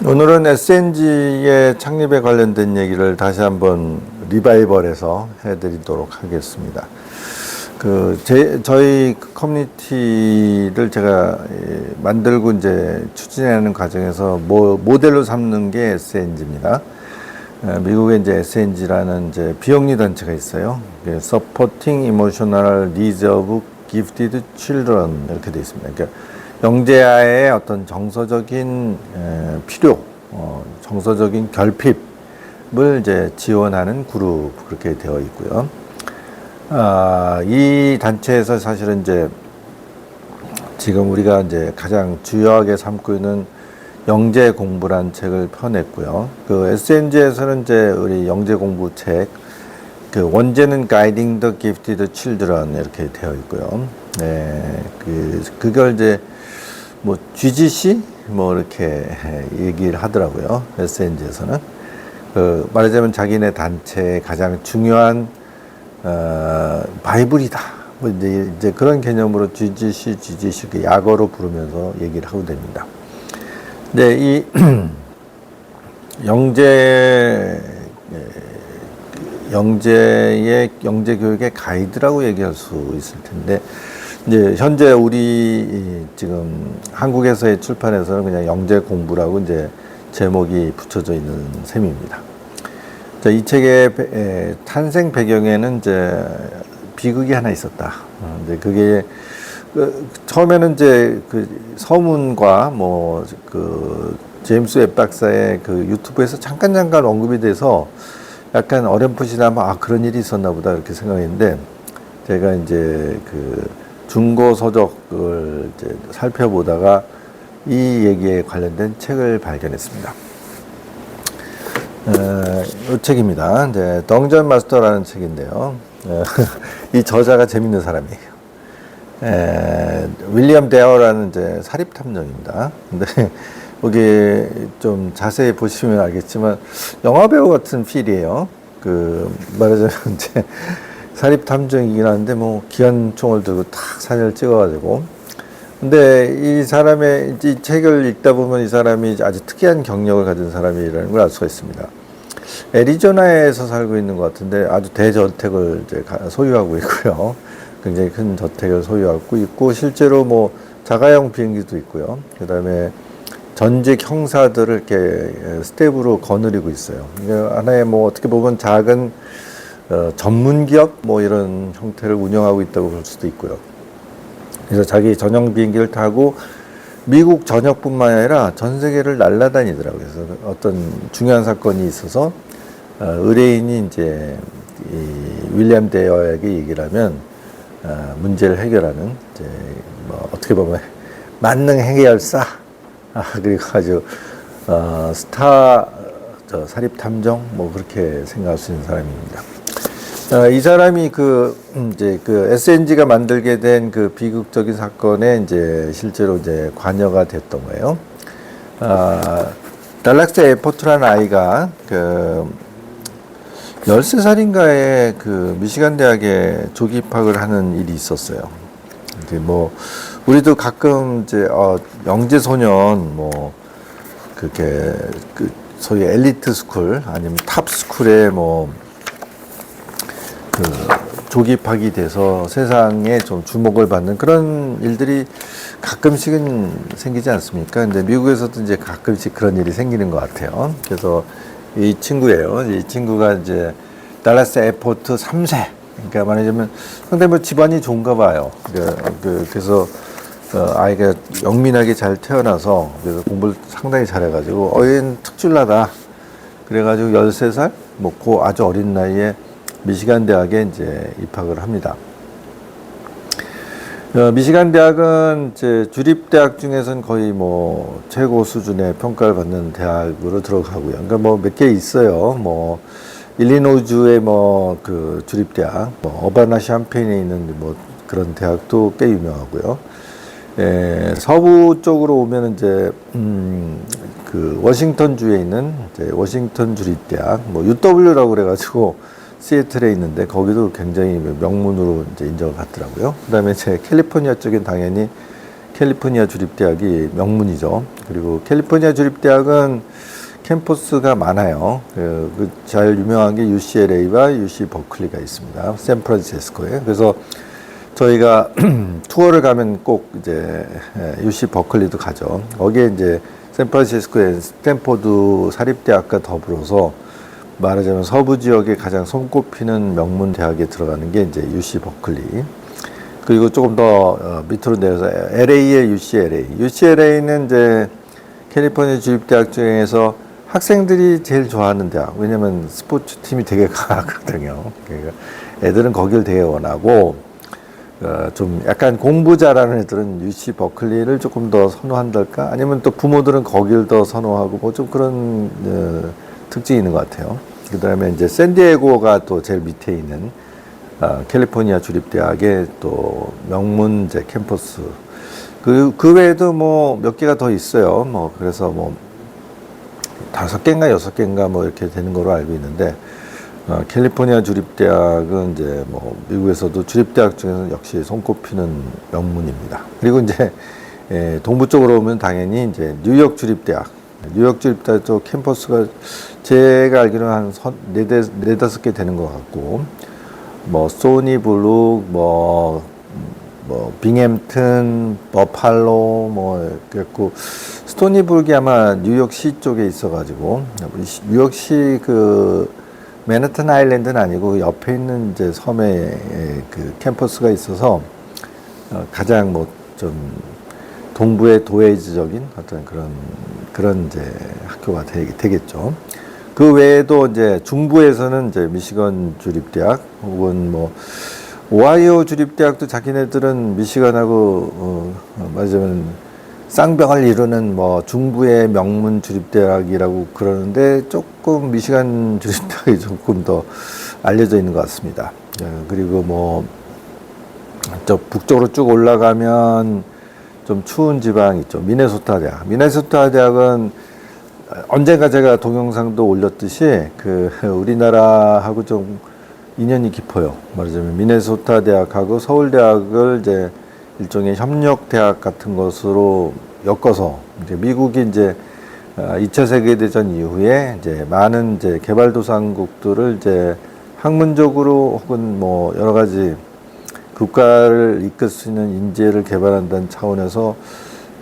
오늘은 SNG의 창립에 관련된 얘기를 다시 한번 리바이벌해서 해드리도록 하겠습니다. 저희 커뮤니티를 제가 만들고 이제 추진하는 과정에서 모델로 삼는 게 SNG입니다. 미국에 이제 SNG라는 이제 비영리 단체가 있어요. Supporting Emotional Needs of Gifted Children 이렇게 되어 있습니다. 그러니까 영재아의 어떤 정서적인 필요, 정서적인 결핍을 이제 지원하는 그룹 그렇게 되어 있고요. 이 단체에서 사실은 이제 지금 우리가 이제 가장 주요하게 삼고 있는 영재 공부란 책을 펴냈고요. SNG에서는 이제 우리 영재 공부 책, 원제는 Guiding the Gifted Children 이렇게 되어 있고요. 네, 그걸 이제 뭐 GGC 이렇게 얘기를 하더라고요. SNG에서는 말하자면 자기네 단체의 가장 중요한 바이블이다. 뭐 이제 그런 개념으로 GGC 그 약어로 부르면서 얘기를 하고 됩니다. 근데 이 영재 교육의 가이드라고 얘기할 수 있을 텐데, 이제 현재 우리 지금 한국에서의 출판에서는 그냥 영재 공부라고 이제 제목이 붙여져 있는 셈입니다. 자, 이 책의 탄생 배경에는 이제 비극이 하나 있었다. 근데 그게 처음에는 이제 서문과 제임스 웹 박사의 유튜브에서 잠깐 언급이 돼서 약간 어렴풋이나마 그런 일이 있었나 보다 이렇게 생각했는데, 제가 이제 중고 서적을 이제 살펴보다가 이 얘기에 관련된 책을 발견했습니다. 이 책입니다. 이제 덩전 마스터라는 책인데요. 이 저자가 재밌는 사람이에요. 윌리엄 데어라는 이제 사립 탐정입니다. 근데 여기 좀 자세히 보시면 알겠지만 영화 배우 같은 필이에요. 말하자면 이제 사립 탐정이긴 한데 기관 총을 들고 탁 사진을 찍어가지고. 근데 이 사람의 이 책을 읽다 보면 이 사람이 아주 특이한 경력을 가진 사람이라는 걸 알 수가 있습니다. 애리조나에서 살고 있는 것 같은데 아주 대저택을 이제 소유하고 있고요. 굉장히 큰 저택을 소유하고 있고, 실제로 자가용 비행기도 있고요. 그 다음에 전직 형사들을 이렇게 스텝으로 거느리고 있어요. 하나의 어떻게 보면 작은 전문 기업 이런 형태를 운영하고 있다고 볼 수도 있고요. 그래서 자기 전용 비행기를 타고 미국 전역뿐만 아니라 전 세계를 날아다니더라고요. 그래서 어떤 중요한 사건이 있어서 의뢰인이 이제 윌리엄 데어에게 얘기를 하면 문제를 해결하는 이제 어떻게 보면 만능 해결사 그리고 아주 스타 사립 탐정 그렇게 생각할 수 있는 사람입니다. 이 사람이 이제 SNG가 만들게 된 비극적인 사건에 이제 실제로 이제 관여가 됐던 거예요. 달락스 에포트라는 아이가 13살인가에 미시간 대학에 조기 입학을 하는 일이 있었어요. 이제 우리도 가끔 이제 영재 소년 그렇게 소위 엘리트 스쿨 아니면 탑 스쿨에 조기 입학이 돼서 세상에 좀 주목을 받는 그런 일들이 가끔씩은 생기지 않습니까? 근데 미국에서도 이제 가끔씩 그런 일이 생기는 것 같아요. 그래서 이 친구예요. 이 친구가 이제 달라스 에포트 3세. 그러니까 말하자면 상당히 집안이 좋은가 봐요. 그래서 아이가 영민하게 잘 태어나서 그래서 공부를 상당히 잘해가지고 얘는 특출나다. 그래가지고 13살 아주 어린 나이에 미시간 대학에 이제 입학을 합니다. 미시간 대학은 이제 주립대학 중에서는 거의 최고 수준의 평가를 받는 대학으로 들어가고요. 그러니까 몇 개 있어요. 일리노이주의 주립대학, 어바나 샴페인에 있는 그런 대학도 꽤 유명하고요. 서부 쪽으로 오면 이제 워싱턴주에 있는 이제 워싱턴 주립대학, UW라고 그래가지고 시애틀에 있는데 거기도 굉장히 명문으로 이제 인정을 받더라고요. 그다음에 제 캘리포니아 쪽엔 당연히 캘리포니아 주립대학이 명문이죠. 그리고 캘리포니아 주립대학은 캠퍼스가 많아요. 잘 유명한 게 UCLA와 UC 버클리가 있습니다. 샌프란시스코에. 그래서 저희가 투어를 가면 꼭 이제 UC 버클리도 가죠. 거기에 이제 샌프란시스코의 스탠포드 사립대학과 더불어서 말하자면 서부 지역에 가장 손꼽히는 명문 대학에 들어가는 게 이제 UC 버클리. 그리고 조금 더 밑으로 내려서 LA의 UCLA. UCLA는 이제 캘리포니아 주립대학 중에서 학생들이 제일 좋아하는 대학. 왜냐면 스포츠 팀이 되게 강하거든요. 그러니까 애들은 거길 되게 원하고, 좀 약간 공부 잘하는 애들은 UC 버클리를 조금 더 선호한달까? 아니면 또 부모들은 거길 더 선호하고, 뭐 좀 그런 특징이 있는 것 같아요. 그 다음에 이제 샌디에고가 또 제일 밑에 있는 캘리포니아 주립대학의 또 명문 이제 캠퍼스. 그 외에도 뭐 몇 개가 더 있어요. 뭐 그래서 뭐 5개인가 6개인가 뭐 이렇게 되는 거로 알고 있는데, 캘리포니아 주립대학은 이제 뭐 미국에서도 주립대학 중에서 역시 손꼽히는 명문입니다. 그리고 이제 동부 쪽으로 오면 당연히 이제 뉴욕 주립대학. 뉴욕 주립대학 쪽 캠퍼스가 제가 알기로는 한 4-5개 되는 것 같고, 뭐 소니브룩, 뭐 빙햄튼, 버팔로, 뭐 그랬고, 스토니브룩이 아마 뉴욕시 쪽에 있어가지고, 뉴욕시 그 맨해튼 아일랜드는 아니고 옆에 있는 이제 섬에 그 캠퍼스가 있어서 가장 뭐 좀 동부의 도회지적인 어떤 그런 이제 학교가 되겠죠. 그 외에도 이제 중부에서는 이제 미시건 주립대학 혹은 뭐 오하이오 주립대학도 자기네들은 미시건하고 말하자면 쌍벽을 이루는 뭐 중부의 명문 주립대학이라고 그러는데, 조금 미시간 주립대학이 조금 더 알려져 있는 것 같습니다. 그리고 뭐 저 북쪽으로 쭉 올라가면 좀 추운 지방 있죠. 미네소타 대학. 미네소타 대학은 언젠가 제가 동영상도 올렸듯이 그 우리나라하고 좀 인연이 깊어요. 말하자면 미네소타 대학하고 서울대학을 이제 일종의 협력 대학 같은 것으로 엮어서, 이제 미국이 이제 2차 세계대전 이후에 이제 많은 이제 개발도상국들을 이제 학문적으로 혹은 뭐 여러 가지 국가를 이끌 수 있는 인재를 개발한다는 차원에서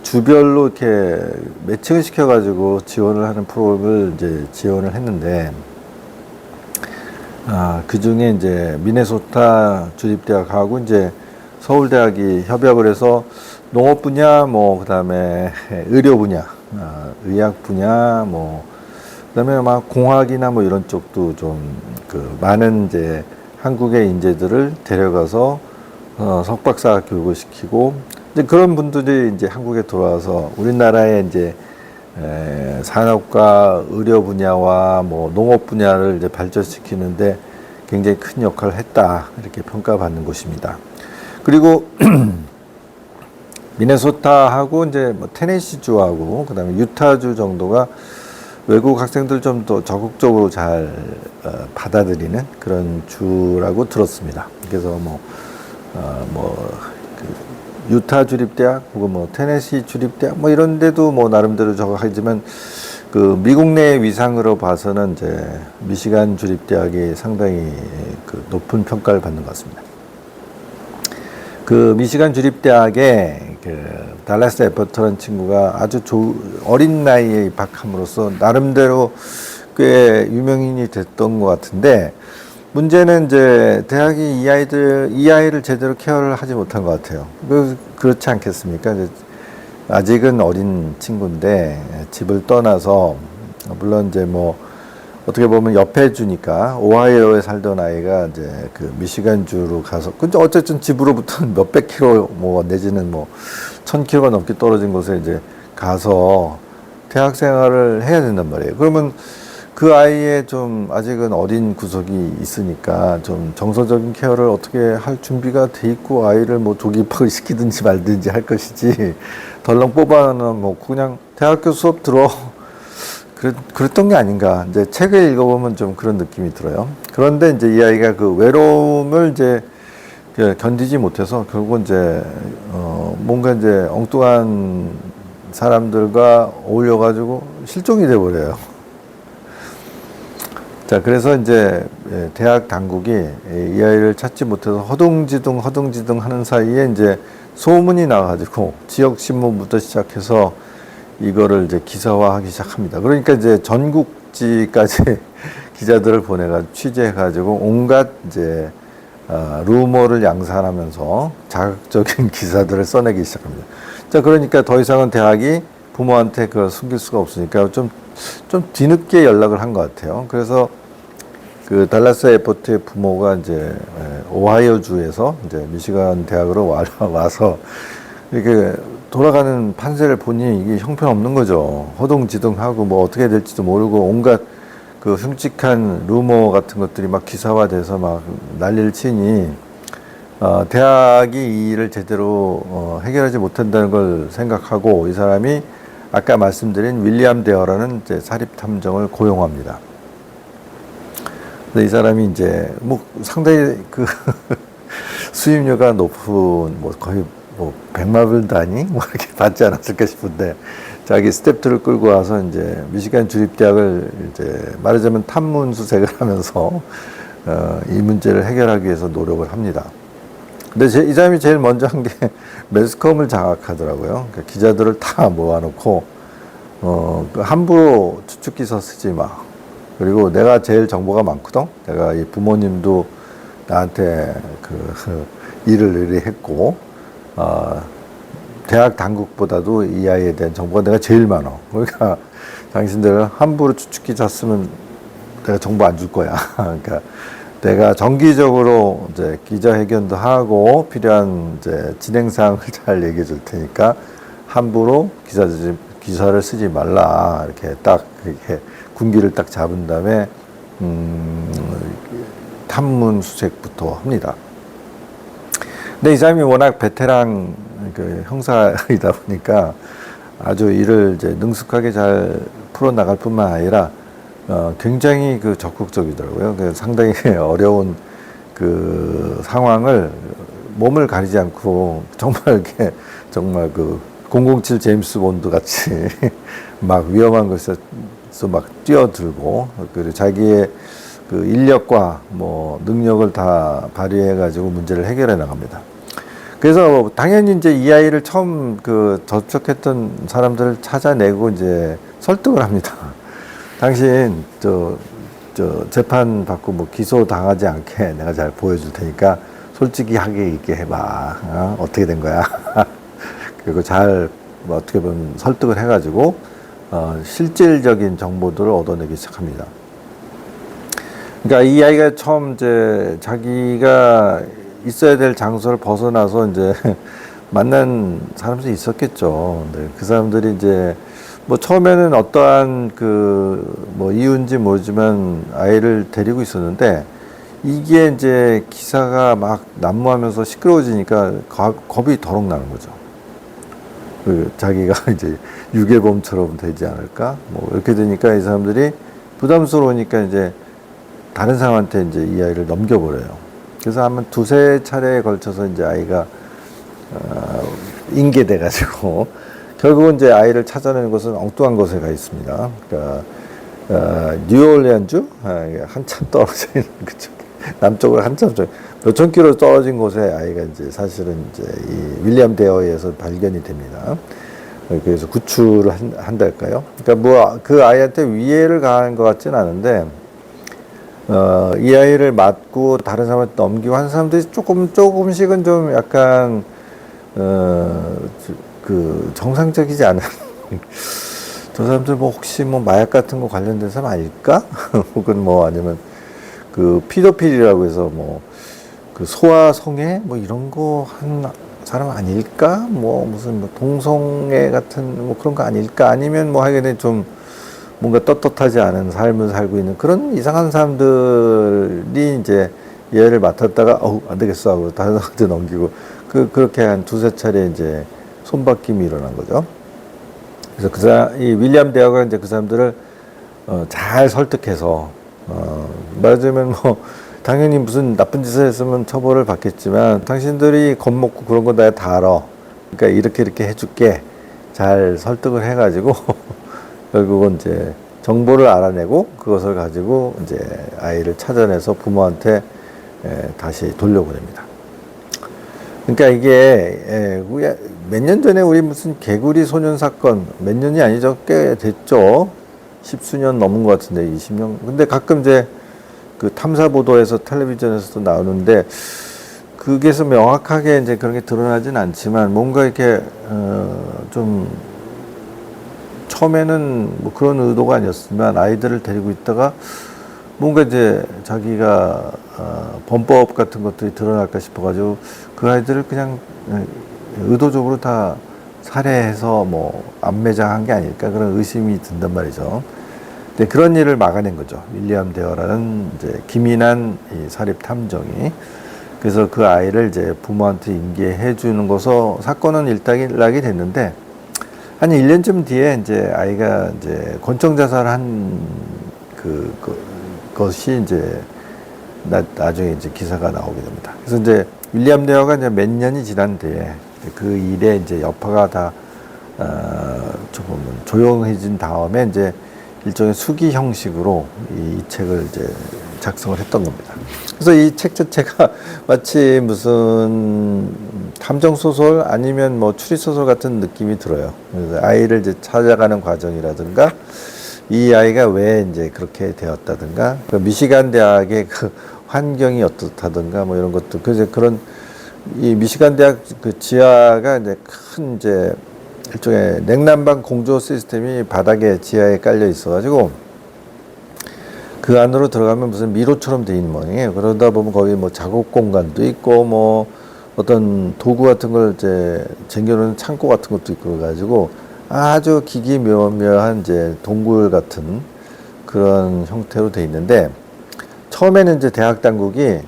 주별로 이렇게 매칭을 시켜가지고 지원을 하는 프로그램을 이제 지원을 했는데, 그 중에 이제 미네소타 주립대학하고 이제 서울대학이 협약을 해서 농업 분야, 뭐 그다음에 의료 분야, 의학 분야, 뭐 그다음에 막 공학이나 뭐 이런 쪽도 좀 그 많은 이제 한국의 인재들을 데려가서 석박사 교육을 시키고, 이제 그런 분들이 이제 한국에 들어와서 우리나라의 이제 산업과 의료 분야와 뭐 농업 분야를 이제 발전시키는데 굉장히 큰 역할을 했다, 이렇게 평가받는 곳입니다. 그리고 미네소타하고 이제 뭐 테네시주하고 그다음에 유타주 정도가 외국 학생들 좀 더 적극적으로 잘 받아들이는 그런 주라고 들었습니다. 그래서 그 유타 주립대학 혹은 뭐 테네시 주립대학 뭐 이런 데도 뭐 나름대로 적합하지만, 그 미국 내 위상으로 봐서는 이제 미시간 주립대학이 상당히 그 높은 평가를 받는 것 같습니다. 그 미시간 주립대학에 그 달라스 에퍼트라는 친구가 아주 어린 나이에 입학함으로써 나름대로 꽤 유명인이 됐던 것 같은데, 문제는 이제 대학이 이 아이를 제대로 케어를 하지 못한 것 같아요. 그렇지 않겠습니까? 이제 아직은 어린 친구인데 집을 떠나서, 물론 이제 뭐 어떻게 보면 옆에 주니까 오하이오에 살던 아이가 이제 그 미시간주로 가서, 근데 어쨌든 집으로부터 몇백 킬로 뭐 내지는 뭐 1000킬로가 넘게 떨어진 곳에 이제 가서 대학 생활을 해야 된단 말이에요. 그러면 그 아이의 좀 아직은 어린 구석이 있으니까 좀 정서적인 케어를 어떻게 할 준비가 돼 있고 아이를 뭐 조기 입학을 시키든지 말든지 할 것이지, 덜렁 뽑아놓고 그냥 대학교 수업 들어, 그랬던 게 아닌가. 이제 책을 읽어보면 좀 그런 느낌이 들어요. 그런데 이제 이 아이가 그 외로움을 이제 견디지 못해서 결국은 이제 뭔가 이제 엉뚱한 사람들과 어울려가지고 실종이 돼버려요. 자, 그래서 이제 대학 당국이 이 아이를 찾지 못해서 허둥지둥 하는 사이에 이제 소문이 나가지고 지역 신문부터 시작해서 이거를 이제 기사화하기 시작합니다. 그러니까 이제 전국지까지 기자들을 보내가지고 취재해가지고 온갖 이제 루머를 양산하면서 자극적인 기사들을 써내기 시작합니다. 자, 그러니까 더 이상은 대학이 부모한테 그걸 숨길 수가 없으니까 좀 뒤늦게 연락을 한 것 같아요. 그래서 그 달라스 에어포트의 부모가 이제 오하이오주에서 이제 미시간 대학으로 와서 이렇게 돌아가는 판세를 보니 이게 형편없는 거죠. 허둥지둥하고 뭐 어떻게 될지도 모르고 온갖 그 흉측한 루머 같은 것들이 막 기사화돼서 막 난리를 치니 대학이 이 일을 제대로 해결하지 못한다는 걸 생각하고 이 사람이 아까 말씀드린 윌리엄 데어라는 이제 사립 탐정을 고용합니다. 근데 이 사람이 이제 뭐 상당히 그 수임료가 높은 뭐 거의 뭐 100만 불 단위 뭐 이렇게 받지 않았을까 싶은데 자기 스태프들을 끌고 와서 이제 미시간 주립대학을 이제 말하자면 탐문 수색을 하면서 이 문제를 해결하기 위해서 노력을 합니다. 근데 이 사람이 제일 먼저 한 게 매스컴을 장악하더라고요. 그러니까 기자들을 다 모아놓고 그 함부로 추측 기사 쓰지 마. 그리고 내가 제일 정보가 많거든. 내가 이 부모님도 나한테 그 일을 의뢰했고 대학 당국보다도 이 아이에 대한 정보가 내가 제일 많아. 그러니까 당신들 함부로 추측 기사 쓰면 내가 정보 안 줄 거야. 그러니까 내가 정기적으로 이제 기자회견도 하고 필요한 이제 진행 사항을 잘 얘기해 줄 테니까 함부로 기사를 쓰지 말라. 이렇게 딱 이렇게 군기를 딱 잡은 다음에 탐문 수색부터 합니다. 근데 이 사람이 워낙 베테랑 그 형사이다 보니까 아주 일을 이제 능숙하게 잘 풀어나갈 뿐만 아니라 굉장히 그 적극적이더라고요. 그 상당히 어려운 그 상황을 몸을 가리지 않고 정말 이렇게 정말 그 007 제임스 본드 같이 막 위험한 곳에서 막 뛰어들고 그리고 자기의 그 인력과 뭐 능력을 다 발휘해 가지고 문제를 해결해 나갑니다. 그래서 당연히 이제 이 아이를 처음 그 접촉했던 사람들을 찾아내고 이제 설득을 합니다. 당신 저 재판 받고 뭐 기소 당하지 않게 내가 잘 보여줄 테니까 솔직히 하게 있게 해봐. 어떻게 된 거야? 그리고 잘 뭐 어떻게 보면 설득을 해가지고 실질적인 정보들을 얻어내기 시작합니다. 그러니까 이 아이가 처음 이제 자기가 있어야 될 장소를 벗어나서 이제 만난 사람들이 있었겠죠. 근데 그 사람들이 이제 뭐 처음에는 어떠한 그 뭐 이유인지 모르지만 아이를 데리고 있었는데 이게 이제 기사가 막 난무하면서 시끄러워지니까 겁이 더럭 나는 거죠. 그 자기가 이제 유괴범처럼 되지 않을까? 뭐 이렇게 되니까 이 사람들이 부담스러우니까 이제 다른 사람한테 이제 이 아이를 넘겨버려요. 그래서 아마 두세 차례에 걸쳐서 이제 아이가 인계돼가지고 결국은 이제 아이를 찾아내는 곳은 엉뚱한 곳에 가 있습니다. 그러니까 뉴올리언주 한참 떨어져 있는 그쪽 남쪽으로 한참 몇천 킬로 떨어진 곳에 아이가 이제 사실은 이제 이 윌리엄 데어에 의해서 발견이 됩니다. 그래서 구출을 한달까요? 그러니까 뭐 그 아이한테 위해를 가한 것 같지는 않은데 이 아이를 맞고 다른 사람한테 넘기고 한 사람들이 조금씩은 좀 약간 그 정상적이지 않은 저 사람들 뭐 혹시 뭐 마약 같은 거 관련된 사람 아닐까? 혹은 뭐 아니면 그 피도필이라고 해서 뭐 그 소아 성애 뭐 이런 거 한 사람 아닐까? 뭐 무슨 뭐 동성애 같은 뭐 그런 거 아닐까? 아니면 뭐 하여간에 좀 뭔가 떳떳하지 않은 삶을 살고 있는 그런 이상한 사람들이 이제 얘를 맡았다가 안 되겠어 하고 다른 사람한테 넘기고 그렇게 한 두세 차례 이제 손바뀜이 일어난 거죠. 그래서 이 윌리엄 데어가 이제 그 사람들을 잘 설득해서 말하자면 뭐 당연히 무슨 나쁜 짓을 했으면 처벌을 받겠지만 당신들이 겁먹고 그런 거 내가 다 알아. 그러니까 이렇게 해줄게. 잘 설득을 해가지고 결국은 이제 정보를 알아내고 그것을 가지고 이제 아이를 찾아내서 부모한테 다시 돌려보냅니다. 그러니까 이게 몇 년 전에 우리 무슨 개구리 소년 사건, 몇 년이 아니죠. 꽤 됐죠. 10수년 넘은 것 같은데 20년. 근데 가끔 이제 그 탐사 보도에서 텔레비전에서도 나오는데 그게서 명확하게 이제 그런 게 드러나진 않지만 뭔가 이렇게 좀 처음에는 뭐 그런 의도가 아니었으면 아이들을 데리고 있다가 뭔가 이제 자기가 범법 같은 것들이 드러날까 싶어가지고 그 아이들을 그냥 의도적으로 다 살해해서 뭐 암매장한 게 아닐까 그런 의심이 든단 말이죠. 근데 그런 일을 막아낸 거죠. 윌리엄 데어라는 이제 기민한 이 사립 탐정이. 그래서 그 아이를 이제 부모한테 인계해 주는 것으로 사건은 일단락이 됐는데 한 1년쯤 뒤에 이제 아이가 이제 권총 자살한 것이 이제 나중에 이제 기사가 나오게 됩니다. 그래서 이제 윌리엄 데어가 이제 몇 년이 지난 뒤에 그 일에 이제 여파가 다 조금 조용해진 다음에 이제 일종의 수기 형식으로 이 책을 이제 작성을 했던 겁니다. 그래서 이 책 자체가 마치 무슨 탐정 소설 아니면 뭐 추리 소설 같은 느낌이 들어요. 그래서 아이를 이제 찾아가는 과정이라든가 이 아이가 왜 이제 그렇게 되었다든가 그 미시간 대학의 그 환경이 어떻다든가 뭐 이런 것도 그래서 그런 이 미시간 대학 그 지하가 이제 큰 이제 일종의 냉난방 공조 시스템이 바닥에 지하에 깔려 있어가지고 그 안으로 들어가면 무슨 미로처럼 돼 있는 모양이에요. 그러다 보면 거기 뭐 작업 공간도 있고 뭐 어떤 도구 같은 걸 이제 쟁여놓는 창고 같은 것도 있고 그래가지고 아주 기기묘묘한 이제 동굴 같은 그런 형태로 돼 있는데 처음에는 이제 대학 당국이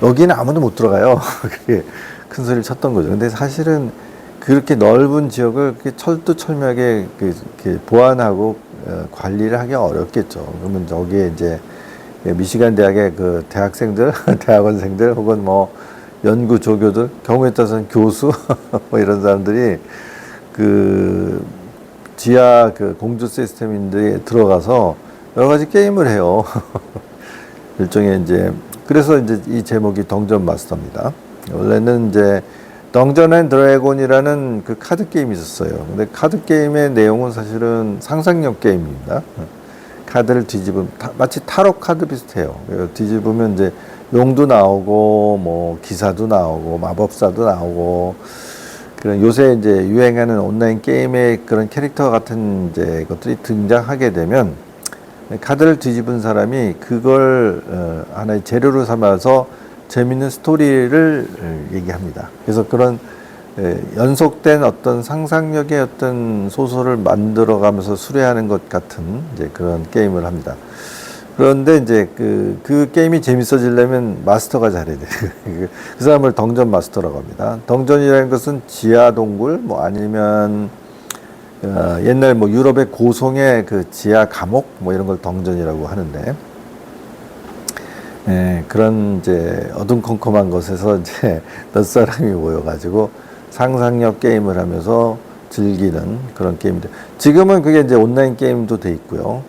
여기는 아무도 못 들어가요. 그게 큰 소리를 쳤던 거죠. 근데 사실은 그렇게 넓은 지역을 철두철미하게 보안하고 관리를 하기 어렵겠죠. 그러면 저기에 이제 미시간 대학의 그 대학생들, 대학원생들 혹은 뭐 연구 조교들, 경우에 따라서는 교수 뭐 이런 사람들이 그 지하 그 공조 시스템인데 들어가서 여러 가지 게임을 해요. 일종의 이제 그래서 이제 이 제목이 덩전 마스터입니다. 원래는 이제 덩전 앤 드래곤이라는 그 카드 게임이 있었어요. 근데 카드 게임의 내용은 사실은 상상력 게임입니다. 카드를 뒤집으면 마치 타로 카드 비슷해요. 뒤집으면 이제 용도 나오고 뭐 기사도 나오고 마법사도 나오고 그런 요새 이제 유행하는 온라인 게임의 그런 캐릭터 같은 이제 것들이 등장하게 되면 카드를 뒤집은 사람이 그걸 하나의 재료로 삼아서 재밌는 스토리를 얘기합니다. 그래서 그런 연속된 어떤 상상력의 어떤 소설을 만들어가면서 수레하는 것 같은 이제 그런 게임을 합니다. 그런데 이제 그 게임이 재밌어지려면 마스터가 잘해야 돼요. 그 사람을 덩전 마스터라고 합니다. 덩전이라는 것은 지하 동굴 뭐 아니면 옛날 뭐 유럽의 고성의 그 지하 감옥 뭐 이런 걸 덩전이라고 하는데 그런 이제 어둠컴컴한 곳에서 이제 몇 사람이 모여가지고 상상력 게임을 하면서 즐기는 그런 게임들. 지금은 그게 이제 온라인 게임도 돼 있고요.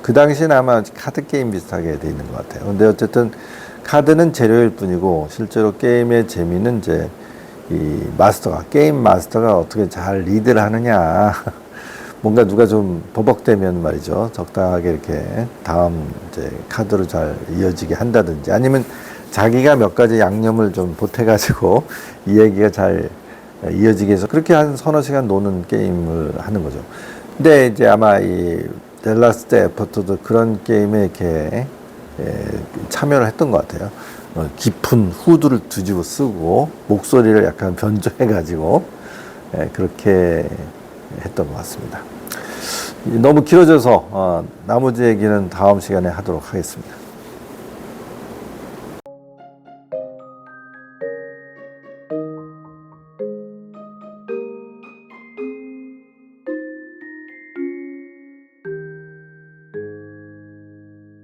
그 당시는 아마 카드 게임 비슷하게 돼 있는 것 같아요. 근데 어쨌든 카드는 재료일 뿐이고 실제로 게임의 재미는 이제 이 게임 마스터가 어떻게 잘 리드를 하느냐. 뭔가 누가 좀 버벅대면 말이죠. 적당하게 이렇게 다음 이제 카드로 잘 이어지게 한다든지 아니면 자기가 몇 가지 양념을 좀 보태가지고 이 얘기가 잘 이어지게 해서 그렇게 한 서너 시간 노는 게임을 하는 거죠. 근데 이제 아마 이 델라스트 에포트도 그런 게임에 이렇게 참여를 했던 것 같아요. 깊은 후드를 뒤집어 쓰고 목소리를 약간 변조해가지고 그렇게 했던 것 같습니다. 너무 길어져서 나머지 얘기는 다음 시간에 하도록 하겠습니다.